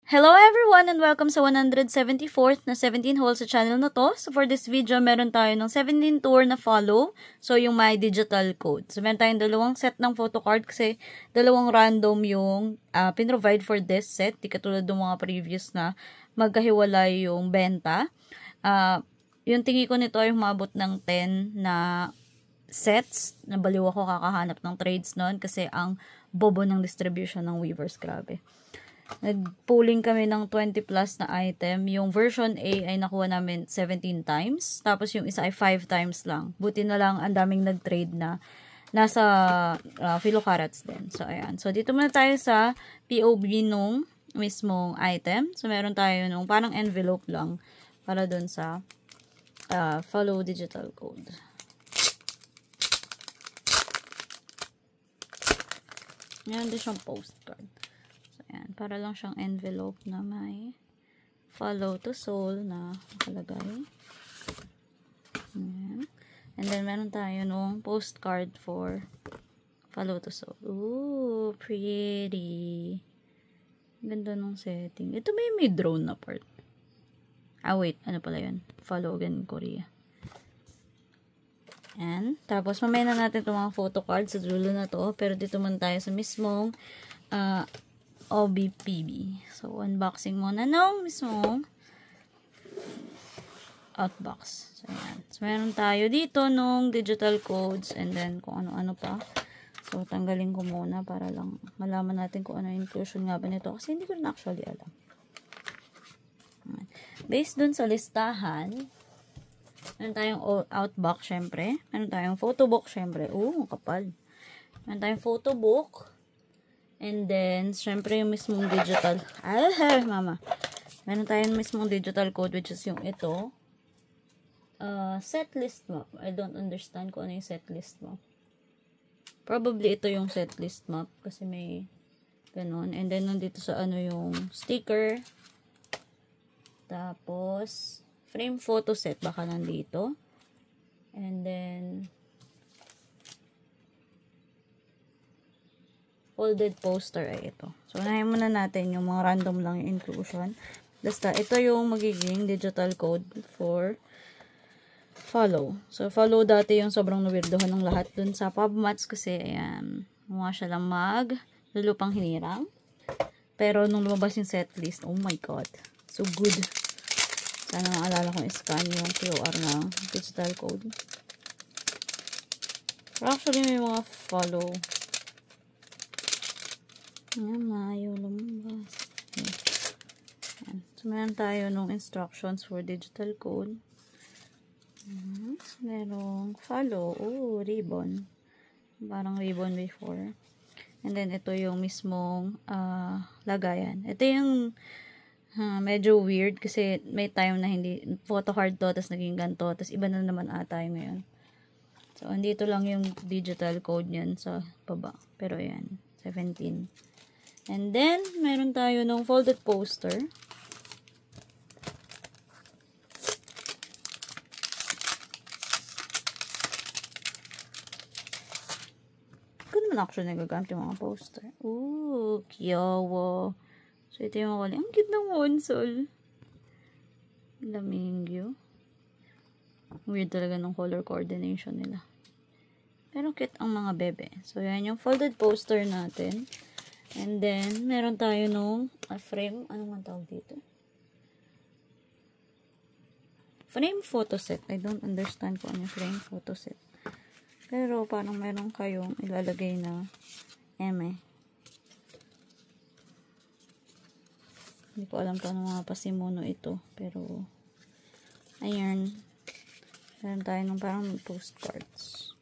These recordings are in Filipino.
Hello everyone and welcome sa 174th na 17 hole sa channel na to. So for this video, meron tayo ng 17 tour na follow. So yung my digital code. So meron tayong dalawang set ng photo card kasi dalawang random yung pinrovide for this set. Di katulad ng mga previous na magkahiwalay yung benta. Yung tingin ko nito ay humabot ng 10 na sets. Nabaliw ako kakahanap ng trades noon kasi ang bobo ng distribution ng Weavers. Grabe. Nag-pooling kami ng 20 plus na item. Yung version A ay nakuha namin 17 times. Tapos yung isa ay 5 times lang. Buti na lang ang daming nag-trade na nasa Filocarats din. So, ayan. So, dito muna tayo sa POB nung mismong item. So, meron tayo nung parang envelope lang para dun sa follow digital code. Meron din siyang postcard. Ayan, para lang siyang envelope na may follow to soul na nakalagay. Ayan. And then, meron tayo nung postcard for follow to soul. Ooh, pretty. Ganda nung setting. Ito may drone na part. Wait. Ano pala yun? Follow again in Korea. Ayan. Tapos, mamaya na natin itong mga photo cards sa dulo na to. Pero dito man tayo sa mismong OBPB. So, unboxing muna nung mismo outbox. So, ayan. So, meron tayo dito nung digital codes and then kung ano-ano pa. So, tanggalin ko muna para lang malaman natin kung ano inclusion nga ba nito kasi hindi ko na actually alam. Ayan. Based dun sa listahan, meron tayong outbox syempre. Meron tayong photobook syempre. Kapal. Meron tayong photobook. And then, syempre yung mismong digital. Meron tayong mismong digital code which is yung ito. Set list map. I don't understand kung ano yung set list map. Probably ito yung set list map kasi may ganun. And then, nandito sa ano yung sticker. Tapos, frame photo set baka nandito. And then, folded poster ay ito. So, unahin muna natin yung mga random lang yung inclusion. Basta, ito yung magiging digital code for follow. So, follow dati yung sobrang nawirdohan ng lahat dun sa PubMats kasi, ayan, mukha siya lang lulupang hinirang. Pero, nung lumabas yung setlist, oh my god, so good. Sana maalala kong i-scan yung QR na digital code. Pero actually, may mga follow. Ayan, ayaw lumabas. Ayan. So, meron tayo nung instructions for digital code. Merong follow. Ribbon. Parang ribbon before. And then, ito yung mismong lagayan. Ito yung medyo weird kasi may time na hindi photo card to, tapos naging ganito, tapos iba na naman ata yung ngayon. So, andito lang yung digital code niyan sa baba. Pero, ayan. 17. And then, meron tayo ng folded poster. Hindi ko naman actually nagagamit yung mga poster. Kiyawa. So, ito yung mga ang cute ng console. Lamingyo. Weird talaga ng color coordination nila. Pero cute ang mga bebe. So, yan yung folded poster natin. And then, meron tayo nung frame. Ano nga tawag dito? Frame photo set. I don't understand kung ano yung frame photo set. Pero, parang meron kayong ilalagay na Hindi ko alam kung ano mga pasimuno ito. Pero, ayan. Meron tayo nung parang postcards.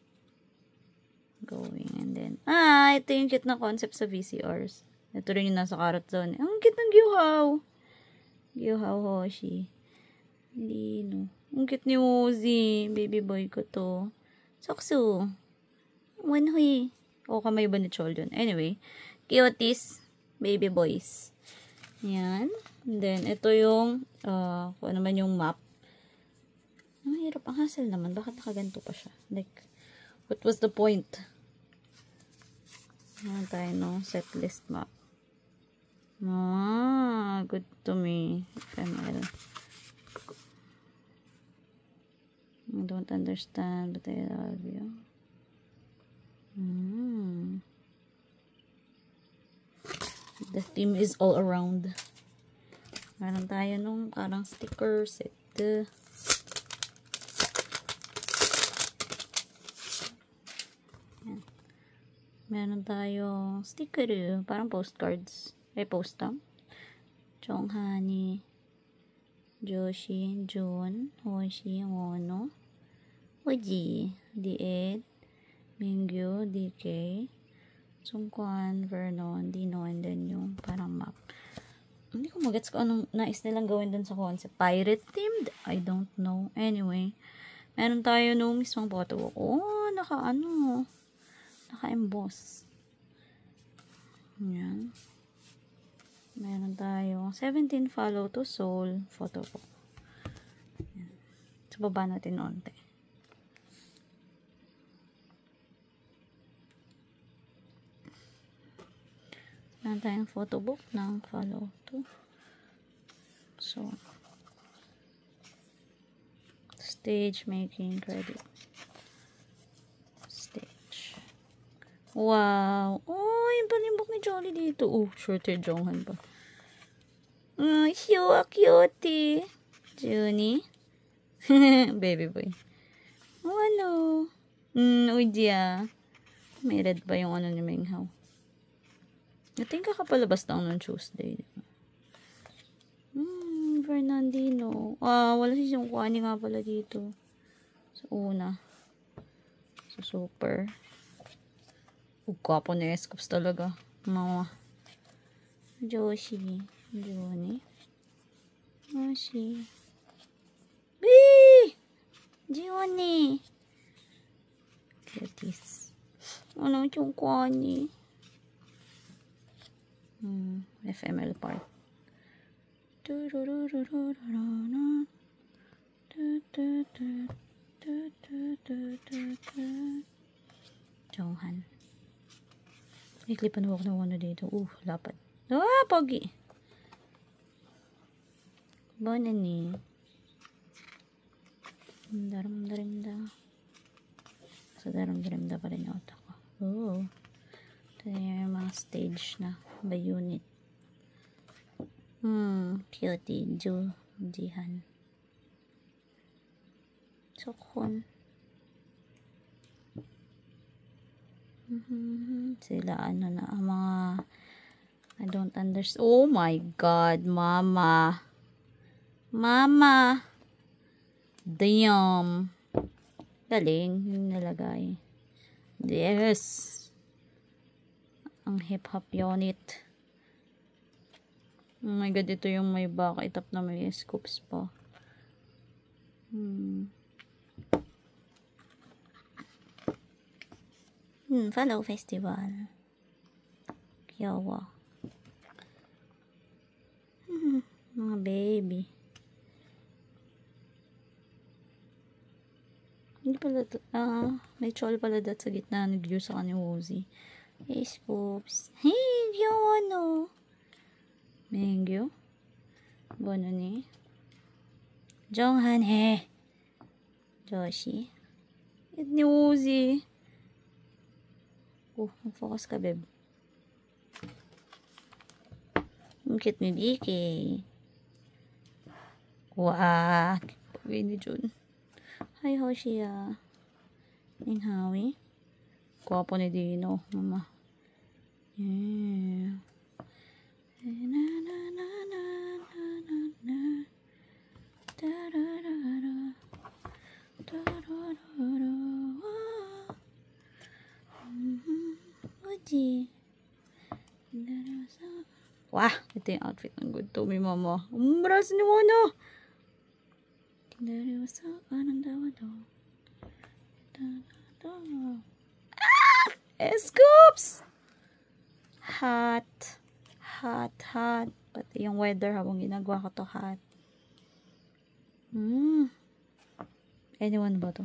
Going and then ito yung cute na concept sa VCRs. Ito rin yung nasa Carrot Zone. Ang cute ng Gyuhaw Hoshi. Lino. Ang cute ni Woozy. Baby boy ko to. Soksu. Wanhui. Kamay ba ni Cholyon? Anyway. Cuties. Baby boys. Yan. And then, ito yung kung ano man yung map. Ang hirap. Ang hassle naman. Bakit nakaganto pa siya? Like, what was the point? Meron tayo no set list map. Good to me. FML. I don't understand, but I love you. The theme is all around. Meron tayo nung parang sticker set. Meron tayo sticker, parang postcards. Postam. Chonghani, Joshi, Jun, Hoshi, Mono, Uji, Diet, Mingyu, DK, Sungkwan, Vernon, Dino, and then yung parang map. Hindi ko magets kung anong nais nilang gawin dun sa concept. Pirate themed? I don't know. Anyway, meron tayo nung mismong photo. Naka-emboss. Yan. Meron tayo 17 follow to soul photo ko. Yan. So, baba natin onte. Meron tayong photo book ng follow to soul. Stage making credit. Stage. Wow! Oh, yung panibok ni Jolly dito. Oh, shorter Jonghan pa. So cute. Junie. Baby boy. Oh, ano? Uy, may red pa yung ano ni Minghaw. I think kakapalabas lang ng Tuesday. Fernandino. Wala si Sungkwani nga pala dito. Sa una. Sa super. Ugkapo na escapes talaga. Mga Joshi. Juni. Joshi. Bee! Juni. Cuties. Ano yung Kwani? FML part. Jonghan. Iklipan mo ako ng ano dito. Lapad. Pogi. Bonani. Daram-darimda. So, daram-darimda pa rin yung otak ko. Ito yung mga stage na by unit. Cutie. Jihan. Sokhon. Sila ano na ang mga I don't understand. Oh my God, mama. Damn. Galing yung nalagay. Yes. Ang hip-hop unit. Oh my God, ito yung may back itap na may scoops pa. Follow festival. Kyawa. Mga baby. Hindi pala, may chol pala dat sa gitna. Nag-view sa kanya Wozy. Hey, scoops. Hey, kyawa no. Mingyu. Bono ni. Jonghan he. Joshi. It ni Wozy. Mag-focus ka, babe. Ang cute ni DK. Wow. Pagay ni Jun. Hi, Hoshia. Minghawi. Gwapo ni Dino, mama. Yeah. Wah, ito yung outfit ng good to me, mama. Umaras ni Mono. Scoops! Hot. Pati yung weather habang ginagawa ko to hot. Anyone ba to?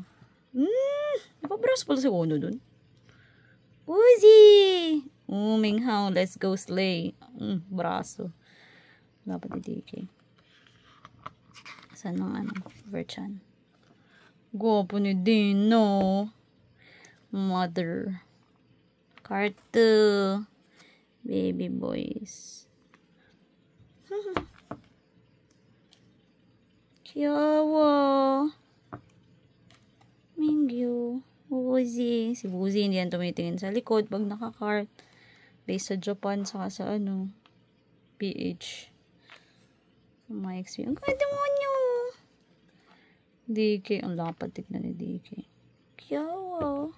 Napabras pala si Ono dun. Uzi! Minghao, let's go slay. Braso. Dapat i-DK. Saan ng ano? Verchan. Gwapo ni Dino. Mother. Carto. Baby boys. Kiyawa. Mingyu. Woozy. Si Woozy hindi yan tumitingin sa likod pag nakakart. Based sa Japan, saka sa ano, PH. Sa my experience. Ang ganda mo nyo. DK. Ang lapad tignan ni DK. Kiyawa.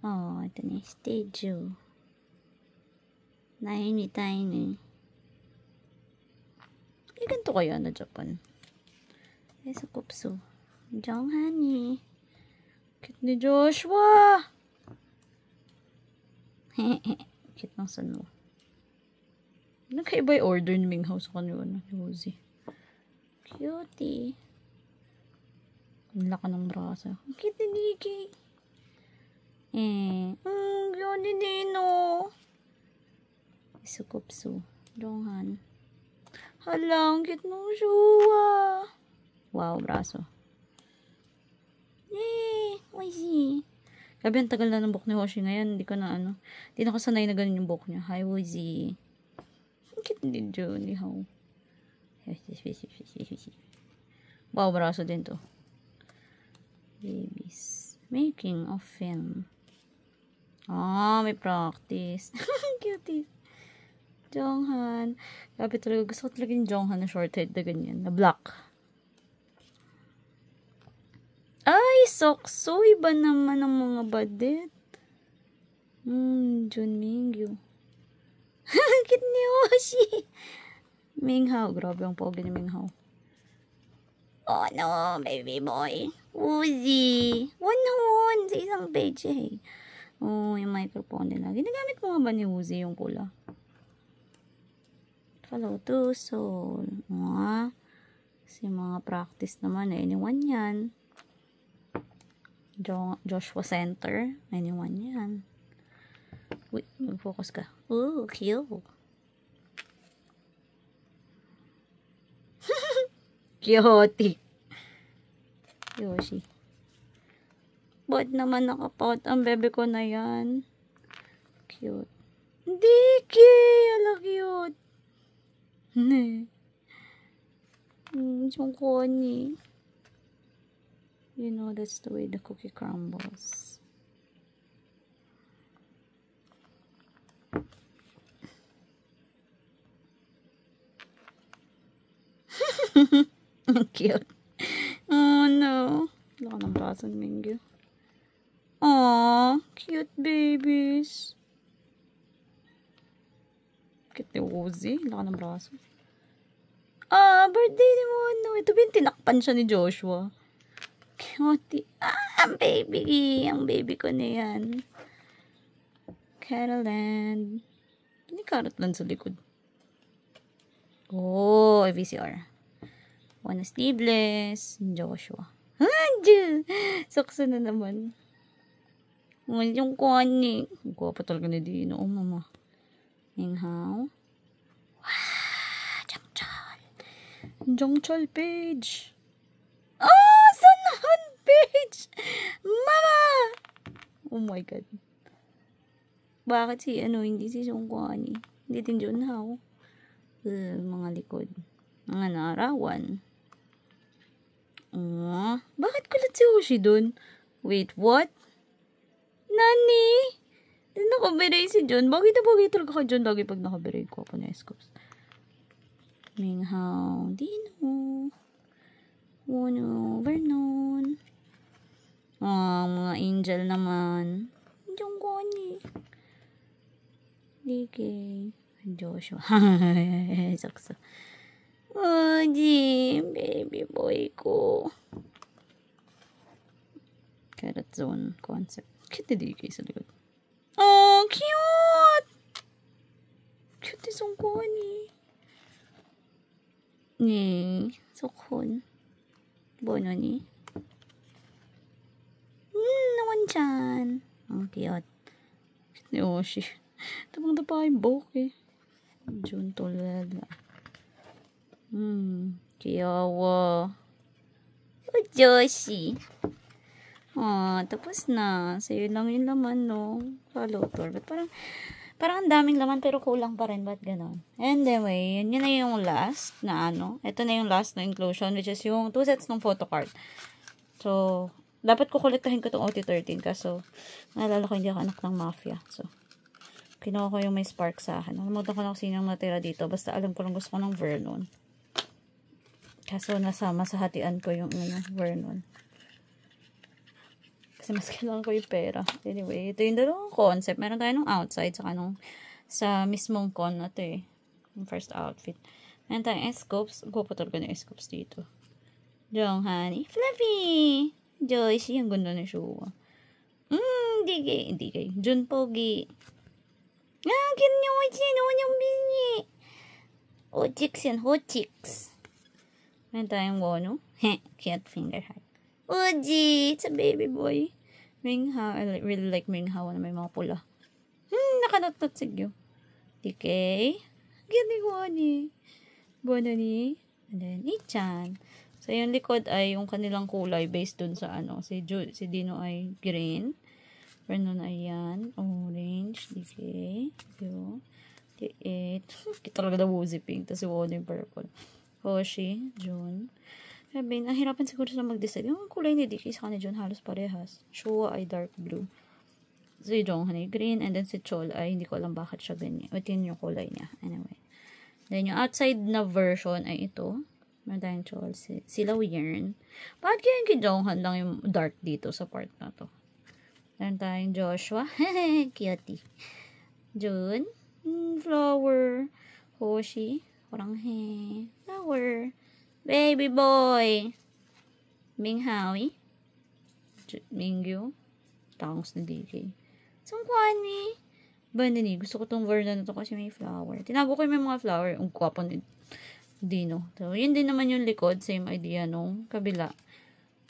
Oh, ito na yung stage yun. Tiny. Ganito kaya na Japan. Ay, sa kupso. Jonghani. Cute ni Joshua. Cute ng sano. Nagkaiba yung order ni Minghao sa kanila na Josie. Cutie. Ang laka ng braso. Ang cute ni Nikki. Cute ni Dino. Isukupso. Jonghan. Halang, cute ng Joshua. Wow, braso. Yay! Woozy. Grabe, ang tagal na ng buhok ni Hoshi ngayon. Hindi ko na ano. Hindi na kasanay na ganun yung buhok niya. Hi, Woozy. Ang cute din dyan. How? Wow, braso din to. Babies. Making of film. May practice. Cutie. Jonghan. Grabe talaga. Gusto ko talaga yung Jonghan na short head na ganyan. Na black. Ay, Sokso. Iba naman ang mga badet. Jun Mingyu. Cute ni Hoshi. Minghao. Grabe ang pogi ni Minghao. Oh no, baby boy. Woozy. One sa isang page eh. Yung microphone nila. Ginagamit mo nga ba ni Woozy yung kula? Follow to soul. Kasi mga practice naman. Anyone yan. Joshua Center. Anyone yan. Wait, mag-focus ka. Ooh, cute. Cute. Yoshi. Ba't naman nakapout ang bebe ko na yan? Cute. Diki! Ala cute. Yung koni. You know, that's the way the cookie crumbles. Cute. Oh no. Laka ng braso ng Mingyu. Aww, cute babies. Cute ni Woozy. Laka ng braso. Birthday ni mo. No, ito ba yung tinakpan siya ni Joshua? Cute. Ang baby. Ang baby ko na yan. Caroland. Hindi Caroland sa likod. Oh, VCR. One sleeveless. Joshua. Sakso na naman. Yung kani. Gwapo talaga ni Dino. Oh, mama. Minghao. Wow, Jongchol page. Sanahan page. Mama! Oh my God. Bakit hindi si Songkwani? Hindi din Junhao. Mga likod. Mga naarawan. Bakit kulat si Hoshi dun? Wait, what? Nani? Nakabiray si John. Bagay na bagay talaga ka John. Lagi pag nakabiray ko ako na escopes. Minghao. Dino. Wano. Vernon. Mga angel naman. Diyan ko ni. DK. Joshua. Saksa. Jim. Baby boy ko. Carrot zone concept. Cute ni DK sa likod. Oh, cute! Cute isang ko ni. Sukhon. Bono ni. Naman dyan. Ang cute. Ni Oshi. Tabang na pa yung buhok eh. Jun tulala. Kiyawa. O, Joshi. Tapos na. Sa'yo lang yung laman, no? Follow tour. But parang ang daming laman pero kulang pa rin. Ba't ganon? Anyway, yun na yung last na ano. Ito na yung last na inclusion which is yung 2 sets ng photocard. So, dapat kukolektahin ko itong OT13 kaso naalala ko hindi ako anak ng mafia. So, kinuha ko yung may spark sa akin. Nalimutan ko lang sinong natira dito. Basta alam ko lang gusto ko ng Vernon. Kaso nasama sa hatian ko yung Vernon. Kasi mas kailangan ko yung pera. Anyway, ito yung dalawang concept. Meron tayo nung outside sa mismong con na ito eh. Yung first outfit. Meron tayong S-scopes. Gupotol ko na S-scopes dito. Jong honey. Fluffy! Joyce, yung ganda na siya. Hindi kay. Jun Pogi. Ganyan mo siya. Yung bini. Hot chicks yan. Hot chicks. Meron tayong Wono. Cute finger heart. Uji! It's a baby boy. Minghao. I really like Minghao na may mga pula. Nakanatot sigyo. DK. Ganda ko ni. Bono ni. And then, Ichan. So, yung likod ay yung kanilang kulay based dun sa ano. Si Dino ay green. Vernon ay yan. Orange. DK. Yo. D8. Kita talaga na woozy pink. Tapos si Wono yung purple. Hoshi. June. Sabi, nahirapan siguro sila mag-decide. Yung kulay ni DK sa kanila June halos parehas. Shua ay dark blue. Si Jonghan ay green. And then si Chol ay hindi ko alam bakit siya ganyan. Ito yung kulay niya. Anyway. Then yung outside na version ay ito. Meron tayong Chol. Sila Yearn. Bakit kaya yung kay Jonghan lang yung dark dito sa part na to? Meron tayong Joshua. Cutie. June. Flower. Hoshi. Parang flower. Baby boy. Minghawi. Mingyu. Tangos na DK. Sungkwani. Bandini. Gusto ko tong Vernon na to kasi may flower. Tinago ko yung may mga flower. Ang kwapo ni Dino. So, yun din naman yung likod. Same idea nung kabila.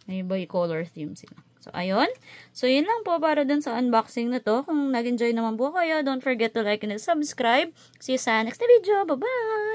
May bi-color theme sila. So, ayun. So, yun lang po para dun sa unboxing na to. Kung nag-enjoy naman po kayo, don't forget to like and subscribe. See you sa next video. Bye-bye!